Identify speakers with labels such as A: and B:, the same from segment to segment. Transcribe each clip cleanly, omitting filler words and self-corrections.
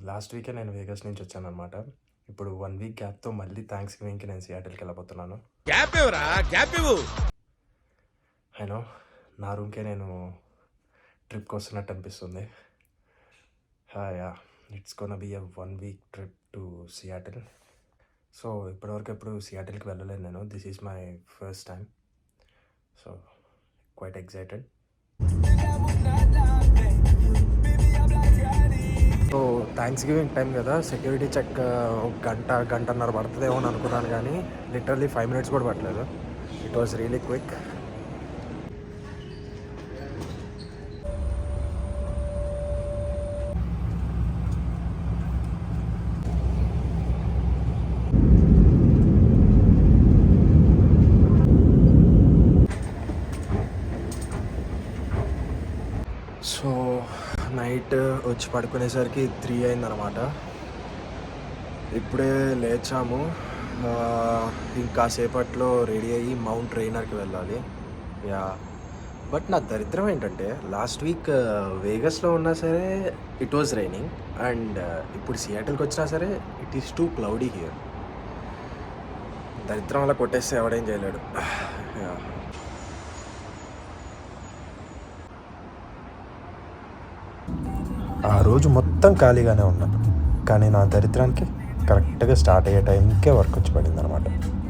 A: Last వీకే నేను Vegas నుంచి వచ్చాననమాట. ఇప్పుడు 1 వీక్ గ్యాప్‌తో మళ్ళీ థాంక్స్ గివింగ్‌కి నేను సియాటిల్‌కి వెళ్ళబోతున్నాను.
B: గ్యాప్ ఇవ్వరా, గ్యాప్ ఇవ్వు.
A: ఐ నో నా రూమ్‌కే నేను ట్రిప్‌కి వస్తున్నట్టు అనిపిస్తుంది. Yeah! It's gonna be a 1 week trip to Seattle. So ఇప్పటివరకు ఎప్పుడు సియాటిల్‌కి వెళ్ళలేదు నేను. This is my first time. So quite excited. So Thanksgiving time కదా, సెక్యూరిటీ చెక్ ఒక గంటన్నర పడుతుందేమో అని అనుకున్నాను, కానీ లిటరల్లీ 5 మినిట్స్ కూడా పట్టలేదు. It was really quick. So night వచ్చి పడుకునేసరికి 3 అయిందనమాట. ఇప్పుడే లేచాము. ఇంకాసేపట్లో రెడీ అయ్యి మౌంట్ రైనర్కి వెళ్ళాలి. యా, బట్ నా దరిద్రం ఏంటంటే లాస్ట్ వీక్ వేగస్లో ఉన్నా సరే ఇట్ వాజ్ రైనింగ్, అండ్ ఇప్పుడు సియాటిల్కి వచ్చినా సరే it is two cloudy here. దరిద్రం వల్ల కొట్టేస్తే ఎవడేం చేయలేడు. యా,
C: ఆ రోజు మొత్తం ఖాళీగానే ఉన్నా, కానీ నా దరిద్రానికి కరెక్ట్గా స్టార్ట్ అయ్యే టైంకే వర్క్ వచ్చి పడింది అనమాట.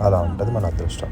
C: అలా ఉంటుంది మన అదృష్టం.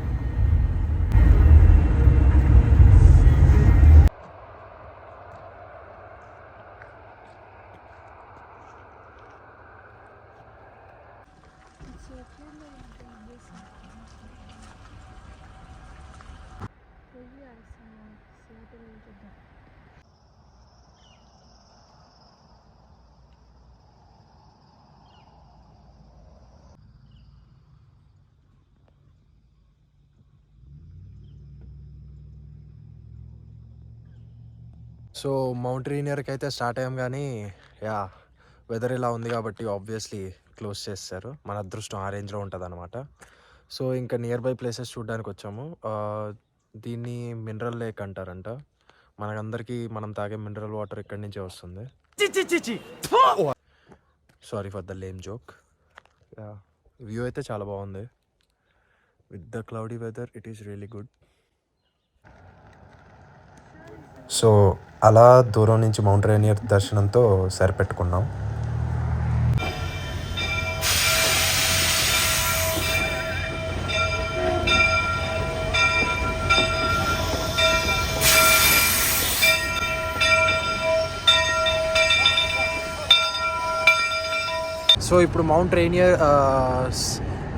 A: సో మౌంట్ రైనియర్కి అయితే స్టార్ట్ అయ్యాం, కానీ యా వెదర్ ఇలా ఉంది కాబట్టి ఆబ్వియస్లీ క్లోజ్ చేస్తారు. మన అదృష్టం ఆ రేంజ్లో ఉంటుంది అనమాట. సో ఇంకా నియర్ బై ప్లేసెస్ చూడడానికి వచ్చాము. దీన్ని మినరల్ లేక్ అంటారంట. మనకందరికీ మనం తాగే మినరల్ వాటర్ ఇక్కడి నుంచే వస్తుంది. Sorry for the lame joke. View అయితే చాలా బాగుంది. With the cloudy weather it is really good.
C: So అలా దూరం నుంచి మౌంట్ రైనియర్ దర్శనంతో సరిపెట్టుకున్నాం.
A: సో ఇప్పుడు Mount Rainier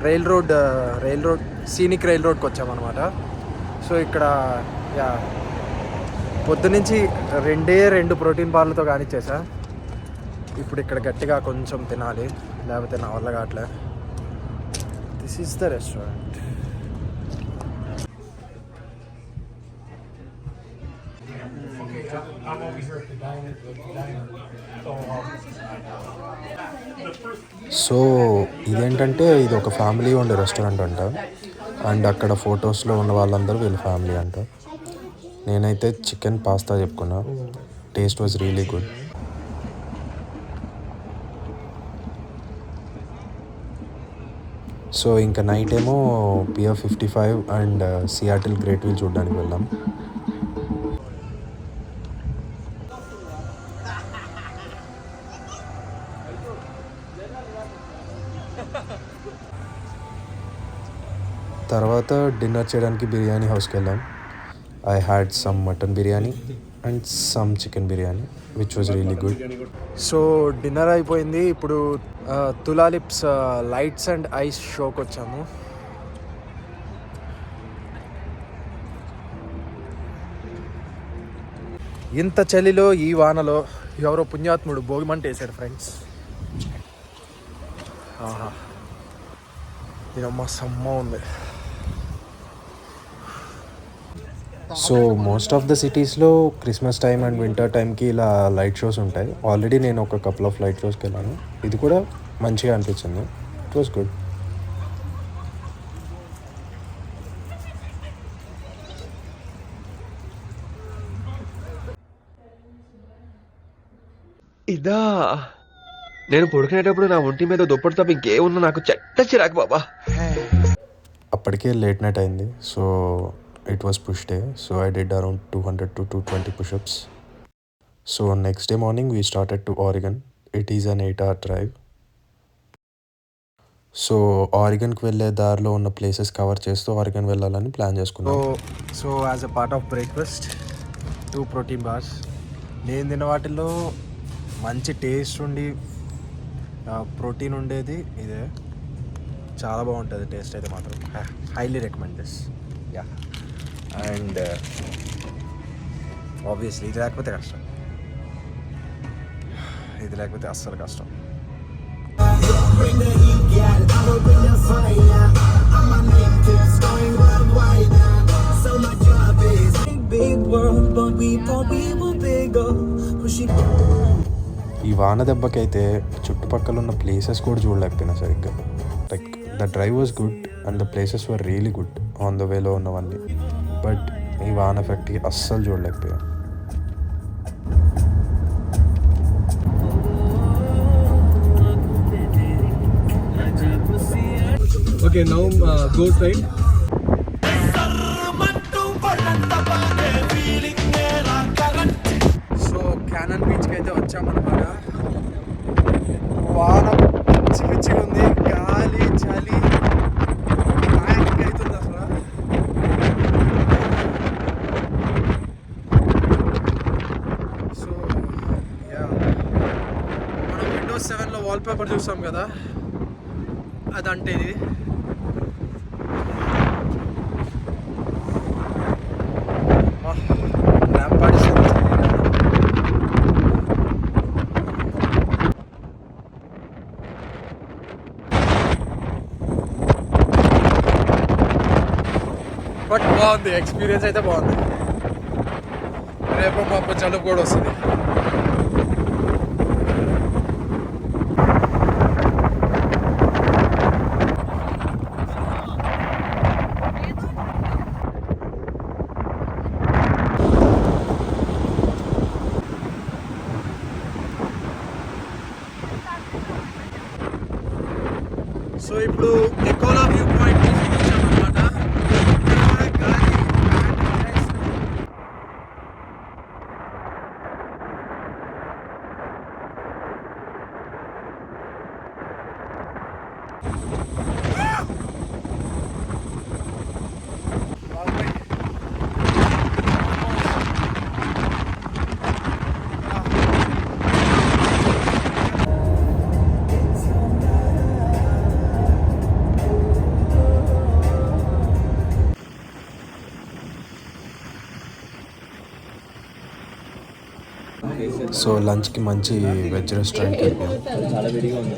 A: railroad scenic rail రోడ్కి వచ్చామన్నమాట. సో ఇక్కడ యా పొద్దునుంచి 2 ప్రోటీన్ బార్లతో కానిచ్చేసా. ఇప్పుడు ఇక్కడ గట్టిగా కొంచెం తినాలి, లేకపోతే నా వల్ల కావట్లే. This is the restaurant.
C: So ఇదేంటంటే ఇది ఒక ఫ్యామిలీ ఉండే రెస్టారెంట్ అంట, అండ్ అక్కడ ఫొటోస్లో ఉన్న వాళ్ళందరూ వీళ్ళ ఫ్యామిలీ అంట. నేనైతే చికెన్ పాస్తా చెప్పుకున్నా. Taste was really good. So ఇంకా నైట్ ఏమో Pier 55 and Seattle Great Wheel చూడడానికి వెళ్ళాం. తర్వాత డిన్నర్ చేయడానికి బిర్యానీ హౌస్కి వెళ్ళాం. I had some mutton biryani and some chicken biryani, which was really good.
A: So dinner అయిపోయింది. ఇప్పుడు తులాలిప్స్ లైట్స్ అండ్ ఐస్ షోకి వచ్చాము. ఇంత చలిలో ఈ వానలో ఎవరో పుణ్యాత్ముడు భోగిమంట వేశాడు ఫ్రెండ్స్. ఆహా, దీనమ్మ సమ్మ ఉంది.
C: సో మోస్ట్ ఆఫ్ ద సిటీస్లో క్రిస్మస్ టైం అండ్ వింటర్ టైంకి ఇలా లైట్ షోస్ ఉంటాయి. ఆల్రెడీ నేను ఒక కపుల్ ఆఫ్ లైట్ షోస్కి వెళ్ళాను. ఇది కూడా మంచిగా అనిపించింది. It was good.
A: ఇదా
D: నేను పడుకునేటప్పుడు నా ఒంటి మీద దుప్పటి తప్ప ఇంకేమున్నా నాకు చెట్ట చిరాకు బాబా.
C: అప్పటికే లేట్ నైట్ అయింది. So it was push day. So I did around 200 to 220 pushups. So next day morning we started to Oregon. It is an 8-hour drive. So ఆరిగన్కి వెళ్ళే దారిలో ఉన్న ప్లేసెస్ కవర్ చేస్తూ ఆరిగన్ వెళ్ళాలని ప్లాన్ చేసుకున్నాం.
A: So as a part of breakfast 2 protein bars. నేను తిన్న వాటిల్లో మంచి టేస్ట్ ఉండి ప్రోటీన్ ఉండేది ఇదే. చాలా బాగుంటుంది టేస్ట్ అయితే మాత్రం. Highly recommend this. Yeah. And obviously ఇది లేకపోతే కష్టం. ఇది లేకపోతే అస్సలు కష్టం.
C: ఈ వాన దెబ్బకైతే చుట్టుపక్కల ఉన్న ప్లేసెస్ కూడా చూడలేకపోయినా సరిగ్గా. Like the drive was good and the places were really good on the వేలో ఉన్నవన్నీ. బట్ ఈ వాన ఎఫెక్ట్కి అస్సలు చూడలేకపోయా.
B: Okay now go side.
A: So Cannon బీచ్కి అయితే వచ్చామన్నమాట. వాన పిచ్చి పిచ్చిగా ఉంది. గాలి చలి బ్యాక్ అవుతుంది అసలు. సో యా, మనం విండోస్ 7లో వాల్పేపర్ చూస్తాం కదా, అదంటే ఇది. బట్ బాగుంది, ఎక్స్పీరియన్స్ అయితే బాగుంది. రేపు మాకు జలుబు కూడా వస్తుంది. సో ఇప్పుడు ఎకోలా వ్యూ పాయింట్ వచ్చామన్నమాట.
C: సో లంచ్కి మంచి వెజ్ రెస్టారెంట్కి వెళ్ళాం.
D: చాలా వేడిగా ఉంది.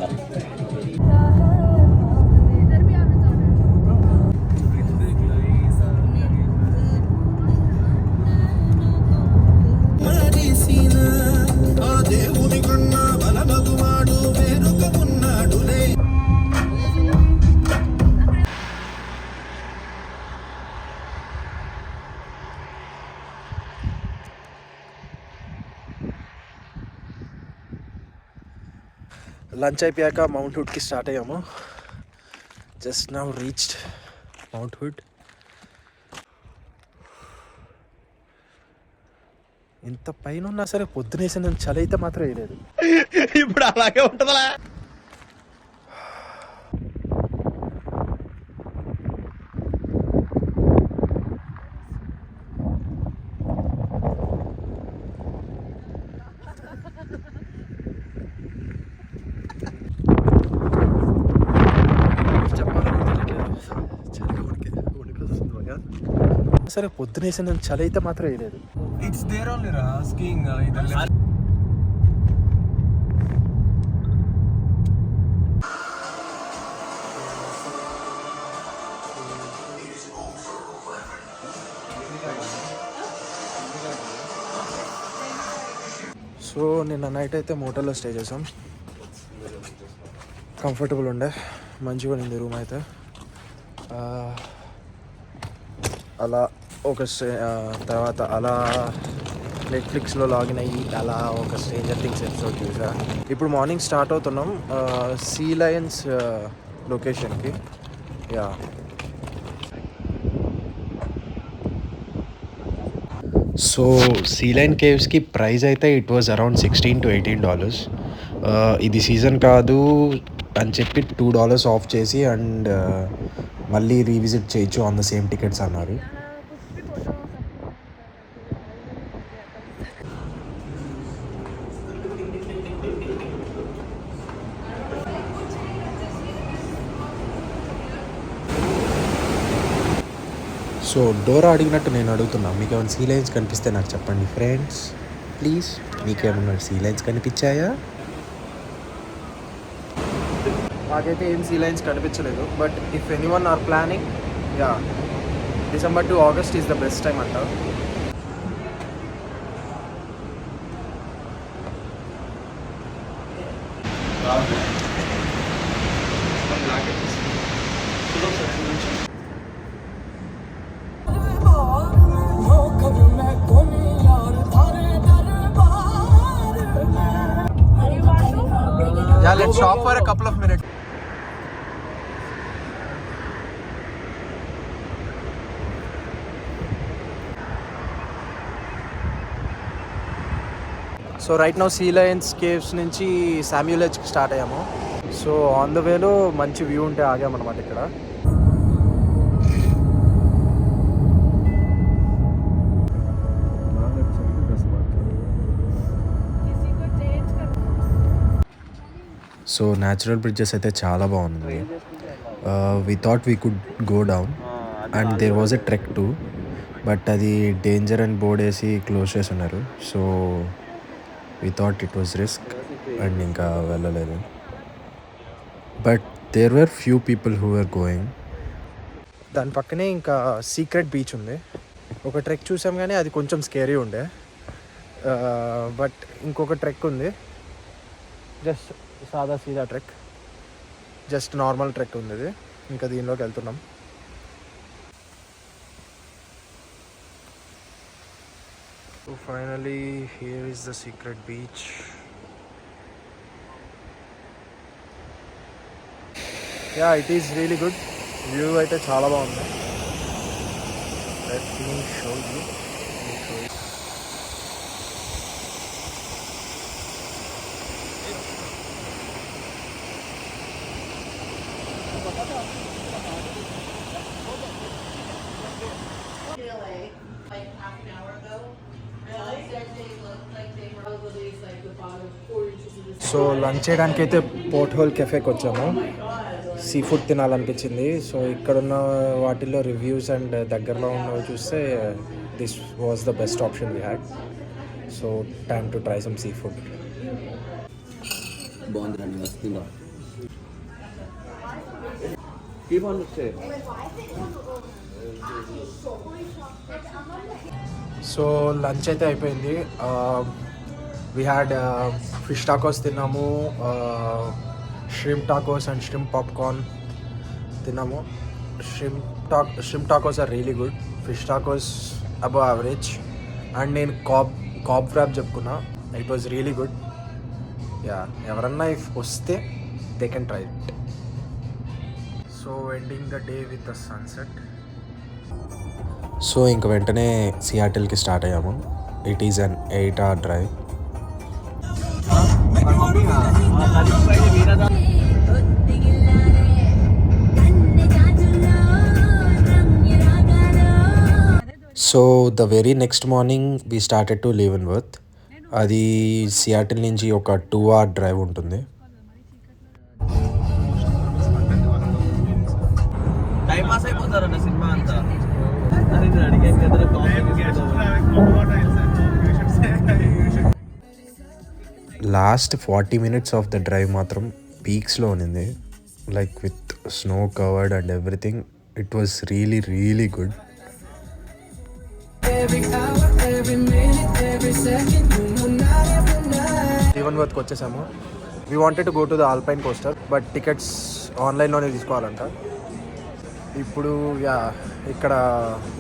A: లంచ్ అయిపోయాక మౌంట్ హుడ్కి స్టార్ట్ అయ్యాము. Just now reached mount hood. ఇంత పైన ఉన్నా సరే పొద్దునేసిన చలి అయితే మాత్రం వేయలేదు.
B: ఇప్పుడు అలాగే ఉంటుందా?
A: సరే పొద్దునేసిన చలి అయితే మాత్రం వేయలేదు.
B: ఇట్స్ దేర్ ఓన్లీ రా స్కీయింగ్.
A: సో నిన్న నైట్ అయితే మోటల్లో స్టే చేసాం. కంఫర్టబుల్ ఉండే, మంచిగా ఉండింది రూమ్ అయితే. అలా ఒక తర్వాత అలా నెట్ఫ్లిక్స్లో లాగిన్ అయ్యి అలా ఒక స్ట్రేంజర్ థింగ్స్ ఎపిసోడ్ చూసా. ఇప్పుడు మార్నింగ్ స్టార్ట్ అవుతున్నాం సీ లయన్స్ లొకేషన్కి. యా,
C: సో సీ లైన్ కేవ్స్కి ప్రైస్ అయితే ఇట్ వాజ్ అరౌండ్ $16 to $18. ఇది సీజన్ కాదు అని చెప్పి $2 ఆఫ్ చేసి అండ్ మళ్ళీ రీవిజిట్ చేయొచ్చు ఆన్ ద సేమ్ టికెట్స్ అన్నారు. సో డోరా అడిగినట్టు నేను అడుగుతున్నా, మీకు ఏమైనా సీ లైన్స్ కనిపిస్తే నాకు చెప్పండి ఫ్రెండ్స్ ప్లీజ్. మీకేమన్నా సీ లైన్స్ కనిపించాయా?
A: నాకైతే ఏం సీ లైన్స్ కనిపించలేదు. But if anyone are planning, yeah, December to August is the best time అంట. Yeah, let's shop for a couple of minutes. So right now sea lions caves నుంచి Samuel హెచ్కి start అయ్యాము. So on the వేలో మంచి view ఉంటే ఆగామన్నమాట ఇక్కడ.
C: So natural bridges అయితే చాలా బాగుంది. We thought we could go down and there was a trek to, but అది డేంజర్ అండ్ బోర్డ్ వేసి క్లోజ్ చేసి ఉన్నారు. So we thought it was risk and ఇంకా వెళ్ళలేదు. But there were few people who were going.
A: దాని పక్కనే ఇంకా secret beach ఉంది. ఒక ట్రెక్ చూసాం కానీ అది కొంచెం స్కేరీ ఉండే. బట్ ఇంకొక ట్రెక్ ఉంది, జస్ట్ సాదా సీదా ట్రెక్, జస్ట్ నార్మల్ ట్రెక్ ఉంది ఇది. ఇంకా దీనిలోకి వెళ్తున్నాం. So finally here is the secret beach. Yeah, it is really good. View అయితే చాలా బాగుంది. Let me show you. So lunch చేయడానికి అయితే పోర్ట్ హోల్ కెఫేకి వచ్చాము. Sea food తినాలనిపించింది. సో ఇక్కడున్న వాటిల్లో రివ్యూస్ అండ్ దగ్గరలో ఉన్నవి చూస్తే this was the best option we had. So time to try some seafood. So lunch అయితే అయిపోయింది. వీ హ్యాడ్ ఫిష్ టాకోస్ తిన్నాము, shrimp tacos and shrimp popcorn తిన్నాము. shrimp tacos are really good. Fish tacos above average. And నేను కాబ్ frappe చెప్పుకున్నా, it was really good. Yeah, ఎవరన్నా if వస్తే they can try it. So ending the day with the sunset.
C: So ఇంక వెంటనే సియాటిల్కి start అయ్యాము. It is an 8-hour drive. So the very next morning we started to Leavenworth. అది Seattle నుంచి ఒక 2-hour డ్రైవ్ ఉంటుంది. Last 40 minutes of the drive మాత్రం పీక్స్లో ఉన్నింది, like with snow covered and everything. It was really really good.
A: లీవెన్వర్త్కి వచ్చేసాము. We wanted to go to the alpine coaster, but tickets ఆన్లైన్లోనే తీసుకోవాలంట. ఇప్పుడు యా, ఇక్కడ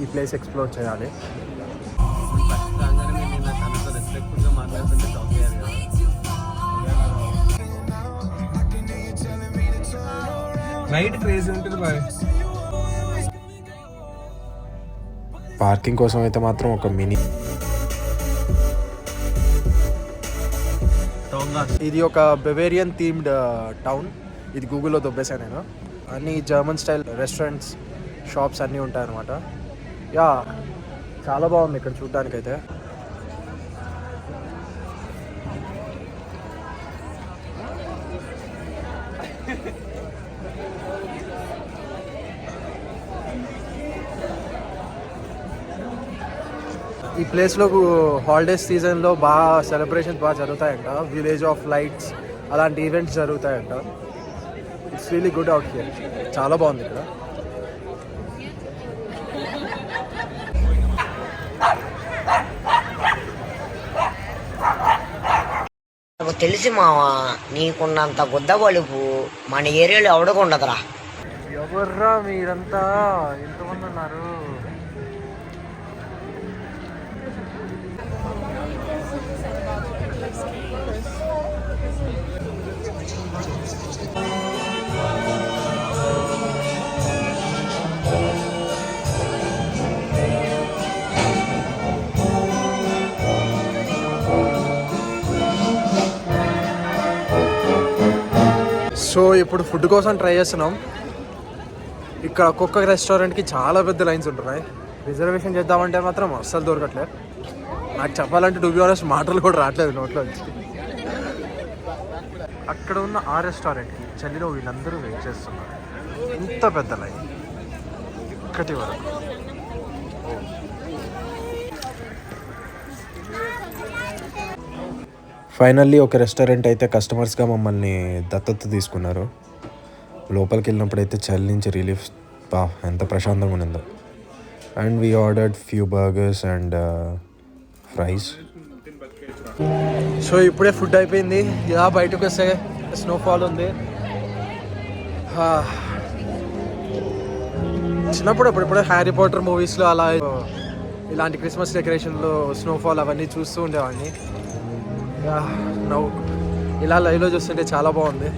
A: ఈ ప్లేస్ ఎక్స్ప్లోర్ చేయాలి.
B: నైట్ క్రేజీ ఉంటుంది బాయ్.
C: పార్కింగ్ కోసం అయితే మాత్రం ఒక మినీ.
A: ఇది ఒక బెవేరియన్ థీమ్డ్ టౌన్. ఇది గూగుల్లో దొబ్బేసాను నేను. అన్ని జర్మన్ స్టైల్ రెస్టారెంట్స్, షాప్స్ అన్నీ ఉంటాయన్నమాట. యా, చాలా బాగుంది ఇక్కడ చూడడానికైతే. ఈ ప్లేస్లో హాలిడేస్ సీజన్లో బాగా సెలబ్రేషన్స్ బాగా జరుగుతాయంట. విలేజ్ ఆఫ్ లైట్స్ అలాంటి ఈవెంట్స్ జరుగుతాయంట. It's really good out here. చాలా బాగుంది ఇక్కడ.
E: నాకు తెలిసి మావా, నీకున్నంత గుద్ద బలుపు మన ఏరియాలో ఎవడకుండదురా.
A: ఎవర్రా మీరంతా, ఎంతమంది ఉన్నారు? సో ఇప్పుడు ఫుడ్ కోసం ట్రై చేస్తున్నాం. ఇక్కడ ఒక్కొక్క రెస్టారెంట్కి చాలా పెద్ద లైన్స్ ఉంటున్నాయి. రిజర్వేషన్ చేద్దామంటే మాత్రం అస్సలు దొరకట్లేదు. నాకు చెప్పాలంటే టు బి ఆనెస్ట్ మాటలు కూడా రావట్లేదు నోట్లో నుంచి. అక్కడ ఉన్న ఆ రెస్టారెంట్కి చలిలో వీళ్ళందరూ వెయిట్ చేస్తున్నారు. ఇంత పెద్ద లైన్ ఇక్కడి వరకు.
C: ఫైనల్లీ ఒక రెస్టారెంట్ అయితే కస్టమర్స్గా మమ్మల్ని దత్తత తీసుకున్నారు. లోపలికి వెళ్ళినప్పుడు అయితే చలి నుంచి రిలీఫ్. ఎంత ప్రశాంతంగా ఉండిందో. And we ordered few burgers and fries.
A: So ఇప్పుడే ఫుడ్ అయిపోయింది. ఇలా బయటకు వస్తే స్నోఫాల్ ఉంది. చిన్నప్పుడు అప్పుడప్పుడు హ్యారీ పాటర్ మూవీస్లో అలా ఇలాంటి క్రిస్మస్ డెకరేషన్లో స్నోఫాల్ అవన్నీ చూస్తూ ఉండేవాడిని. నవ్వు ఇలా లైవ్లో చూస్తుంటే చాలా బాగుంది.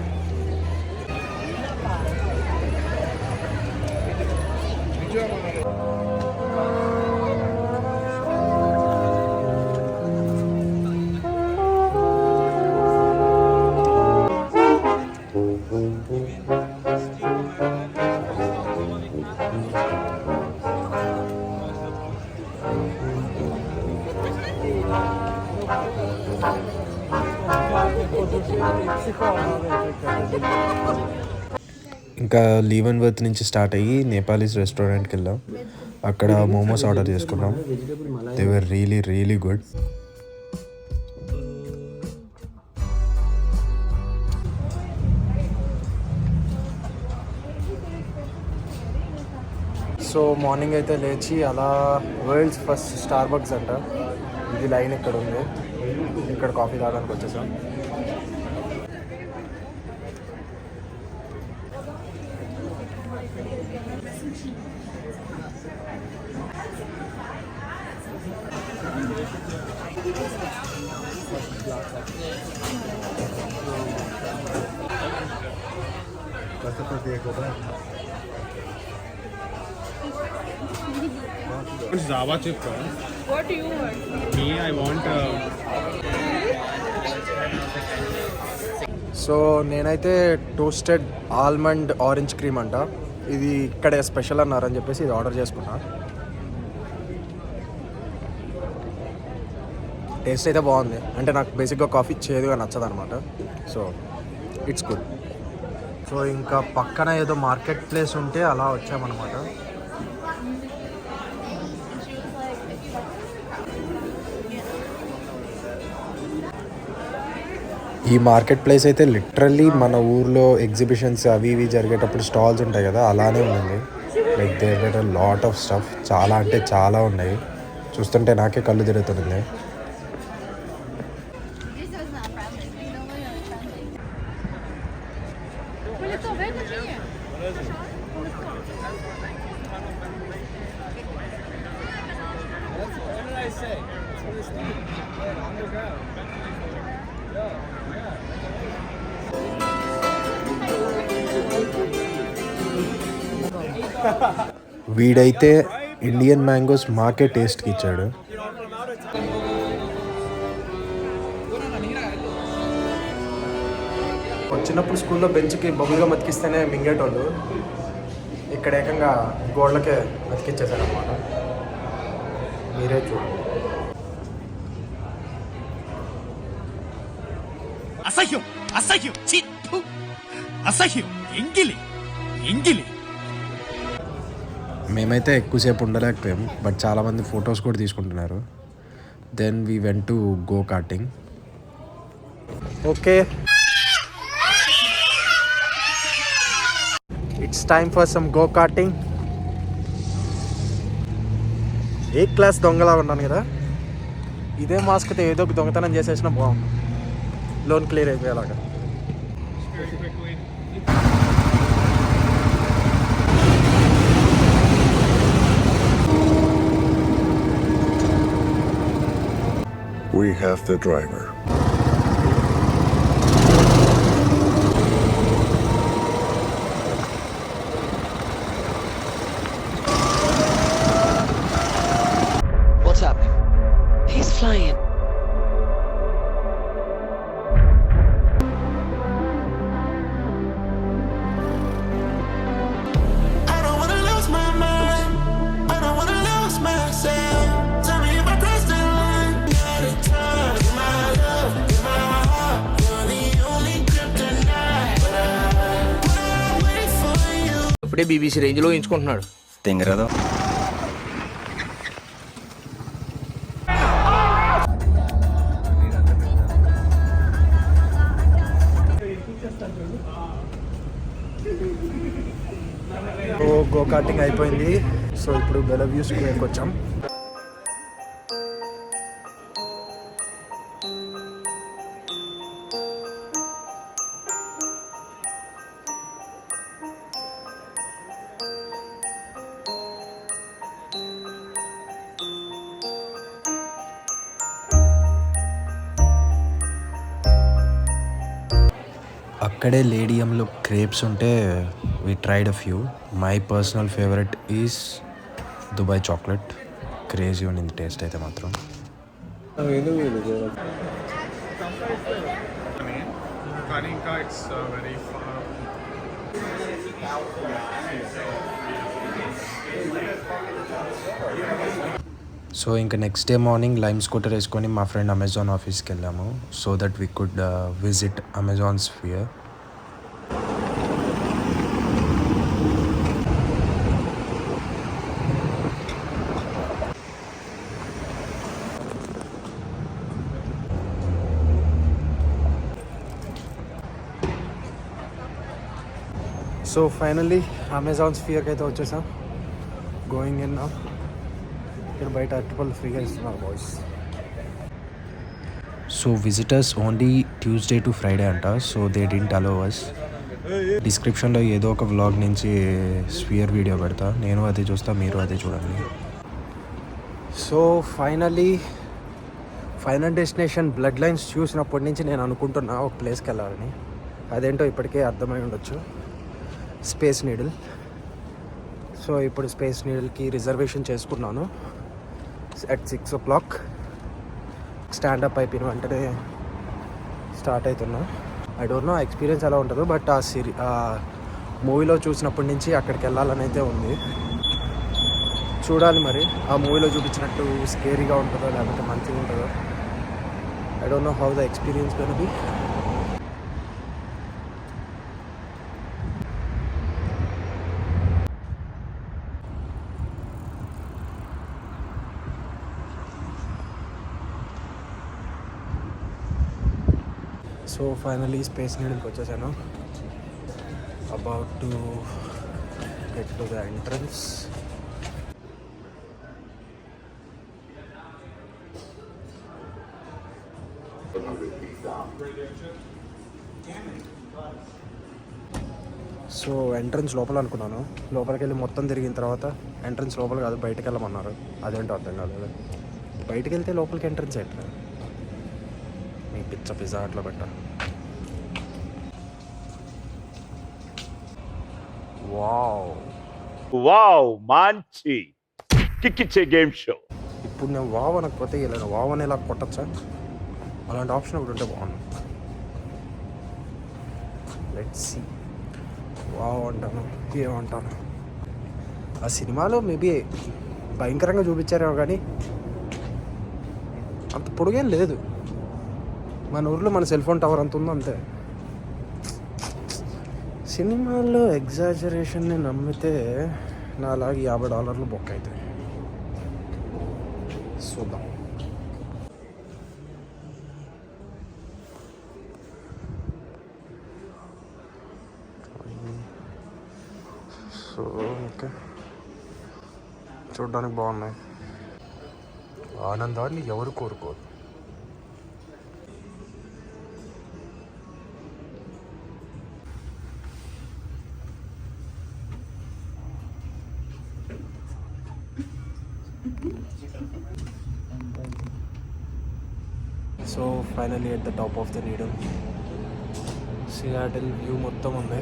C: ఇంకా లీవెన్వర్త్ నుంచి స్టార్ట్ అయ్యి నేపాలీస్ రెస్టారెంట్కి వెళ్ళాం. అక్కడ మోమోస్ ఆర్డర్ చేసుకున్నాం. They were really really good.
A: So morning అయితే లేచి అలా వరల్డ్స్ ఫస్ట్ స్టార్ బక్స్ అంట. ఇది లైన్ ఇక్కడ ఉంది. ఇక్కడ కాఫీ తాగడానికి వచ్చేసాం.
B: Java chip.
F: What do you want?
B: Me, I want.
A: So నేనైతే టోస్టెడ్ ఆల్మండ్ ఆరెంజ్ క్రీమ్ అంట. ఇది ఇక్కడే స్పెషల్ అన్నారని చెప్పేసి ఇది ఆర్డర్ చేసుకున్నా. టేస్ట్ అయితే బాగుంది. అంటే నాకు బేసిక్గా కాఫీ చేదుగా నచ్చదు అనమాట. So it's good. సో ఇంకా పక్కన ఏదో మార్కెట్ ప్లేస్ ఉంటే అలా వచ్చామన్నమాట.
C: ఈ మార్కెట్ ప్లేస్ అయితే లిటరల్లీ మన ఊర్లో ఎగ్జిబిషన్స్ అవి ఇవి జరిగేటప్పుడు స్టాల్స్ ఉంటాయి కదా, అలానే ఉంది. Like there are lot of stuff. చాలా అంటే చాలా ఉన్నాయి. చూస్తుంటే నాకే కళ్ళు తిరుగుతుంది. వీడైతే ఇండియన్ మ్యాంగోస్ మాకే టేస్ట్కి ఇచ్చాడు.
A: చిన్నప్పుడు స్కూల్లో బెంచ్కి బొమ్మలుగా మతికిస్తేనే మింగేటోళ్ళు, ఇక్కడ ఏకంగా గోడలకే మతికిచ్చేసారు అన్నమాట. మీరే చూడండి.
F: అసహ్యం అసహ్యం ఛీ! ఫు! అసహ్యం ఎంగిలి ఎంగిలి.
C: మేమైతే ఎక్కువసేపు ఉండలేకపోయాం, బట్ చాలామంది ఫొటోస్ కూడా తీసుకుంటున్నారు. Then we went to go karting.
A: Okay, it's time for some go karting. A class దొంగలా ఉన్నాను కదా, ఇదే మాస్క్తో ఏదో ఒక దొంగతనం చేసేసిన బాగుంది, లోన్ క్లియర్ అయిపోయేలాగా.
G: We have the driver.
H: What's up? He's flying.
I: I don't wanna lose my mind. I don't wanna lose myself. Tell me if I crossed the line. You're the time, you're my love, you're my heart. You're the only kryptonite. But I wait for you.
F: ఇప్పుడే BBC రేంజ్లో ఎంచుకుంటున్నాడు.
D: తెంగరాదో
A: go karting అయిపోయింది. So ఇప్పుడు Bellevue స్క్వేర్కి వచ్చాం.
C: అక్కడే లేడియంలో క్రేప్స్ ఉంటే we tried a few. My personal favourite is Dubai chocolate. Crazy ఉండింది టేస్ట్ అయితే మాత్రం.
B: కానీ ఇంకా ఇట్స్ వెరీ ఫార్.
C: సో ఇంకా next day morning Lime scooter వేసుకొని మా ఫ్రెండ్ అమెజాన్ ఆఫీస్కి వెళ్ళాము, so that we could visit Amazon Sphere.
A: So finally Amazon స్ఫియర్కి అయితే వచ్చేసాం. Going in. ఇక్కడ బయట అరటిపళ్ళు ఫ్రీగా ఇస్తున్నారు boys.
C: So visitors only Tuesday to Friday అంట, సో దే డింట్ అలో అస్. డిస్క్రిప్షన్లో ఏదో ఒక వ్లాగ్ నుంచి స్ఫియర్ వీడియో పెడతా, నేను అదే చూస్తా, మీరు అదే చూడండి.
A: So final destination bloodlines చూసినప్పటి నుంచి నేను అనుకుంటున్నా ఒక ప్లేస్కి వెళ్ళాలని. అదేంటో ఇప్పటికే అర్థమై ఉండొచ్చు, స్పేస్ నీడిల్. సో ఇప్పుడు స్పేస్ నీడిల్కి రిజర్వేషన్ చేసుకున్నాను at 6 o'clock. స్టాండప్ అయిపోయిన వెంటనే స్టార్ట్ అవుతున్నా. ఐ డోంట్ నో ఎక్స్పీరియన్స్ ఎలా ఉంటుందో, బట్ ఆ మూవీలో చూసినప్పటి నుంచి అక్కడికి వెళ్ళాలని అయితే ఉంది. చూడాలి మరి ఆ మూవీలో చూపించినట్టు స్కేరీగా ఉంటుందో లేకపోతే మంచిగా ఉంటుందో. I don't know how the experience gonna be. So finally space నీడిల్కి వచ్చేసాను. About to get to the entrance. So entrance లోపల అనుకున్నాను, లోపలికి వెళ్ళి మొత్తం తిరిగిన తర్వాత ఎంట్రన్స్ లోపల కాదు బయటకు వెళ్ళమన్నారు. అదేంటో అర్థం కాలేదు. బయటకు వెళ్తే లోపలికి ఎంట్రన్స్ ఎట్లా? మీ పిజ్జా అట్లా పెట్ట. వావ్,
J: వావ్ మంచి కిక్కిచ్చే గేమ్ షో.
A: ఇప్పుడు నేను వావ్ అనకపోతే ఇలా వావ్ అని ఇలా కొట్టచ్చా? అలాంటి ఆప్షన్ ఒకటి ఉంటే బాగుంది. Let's see. వావ్ అంటాను, ఏమంటాను. ఆ సినిమాలో మేబీ భయంకరంగా చూపించారేమో కానీ అంత పొడుగేం లేదు. మన ఊర్లో మన సెల్ ఫోన్ టవర్ అంత ఉందో అంతే. సినిమాల్లో ఎగ్జాజరేషన్ని నమ్మితే నాలాగా $50 బొక్క అవుతాయి. చూద్దాం. సో ఓకే, చూడ్డానికి బాగున్నాయి. ఆనందాన్ని ఎవరు కోరుకోరు. So finally at the top of the needle. Seattle view మొత్తం ఉంది.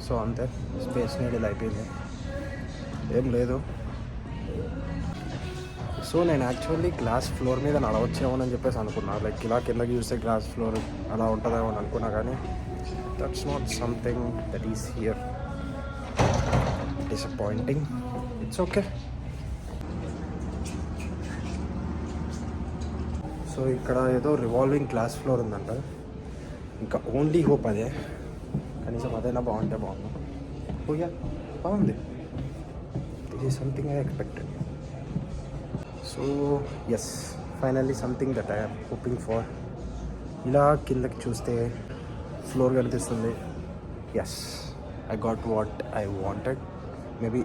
A: సో అంతే, స్పేస్ నీడల్ అయిపోయింది, ఏం లేదు. సో నేను యాక్చువల్లీ గ్లాస్ ఫ్లోర్ మీద నడవచ్చేమోనని చెప్పేసి అనుకున్నా. లైక్ ఇలా కిందకి చూస్తే గ్లాస్ ఫ్లోర్ అలా ఉంటుందేమో అని అనుకున్నా, కానీ that's not something that is here. Disappointing. It's okay. So ఇక్కడ ఏదో రివాల్వింగ్ గ్లాస్ ఫ్లోర్ ఉందంట. ఇంకా ఓన్లీ హోప్ అదే, కనీసం అదైనా బాగుంటే బాగుంది. ఓయా బాగుంది. This is something I expected. So yes, finally something that I'm hoping for. ఇలా కిందకి చూస్తే ఫ్లోర్ కనిపిస్తుంది. Yes, I got what I wanted. Maybe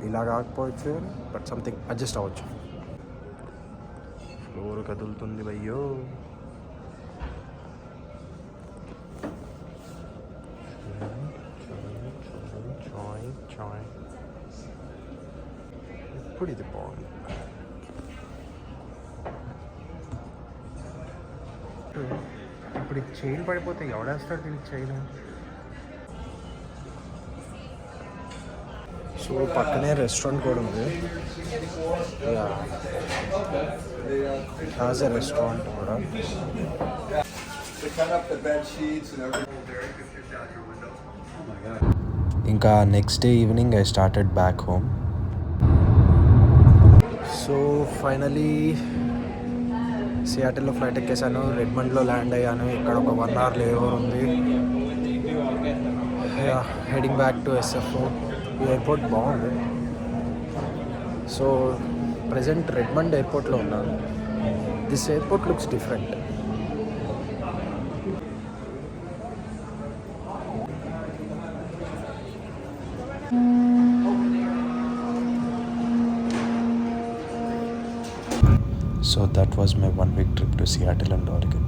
A: ఇలా కాకపోవచ్చు, బట్ సంథింగ్ అడ్జస్ట్ అవ్వచ్చు. ఫ్లోర్ కదులుతుంది భయ్యో. ఇప్పుడు ఇది బాగుంది. ఇప్పుడు ఇది చైన్ పడిపోతే ఎవడేస్తాడు దీనికి చైన్? సో పక్కనే రెస్టారెంట్ కూడా ఉంది. యాజ్ ఎ రెస్టారెంట్ కూడా.
C: ఇంకా next day evening I started back home.
A: So finally సియాటిల్లో ఫ్లైట్ ఎక్కేసాను, రెడ్మండ్లో ల్యాండ్ అయ్యాను. ఇక్కడ ఒక 1 hour లేఓవర్ ఉంది. Heading back to SFO. ఈ ఎయిర్పోర్ట్ బాగుంది. సో ప్రజెంట్ రెడ్మండ్ ఎయిర్పోర్ట్లో ఉన్నాను. This airport looks different.
C: So that was my 1 week trip to Seattle and Oregon.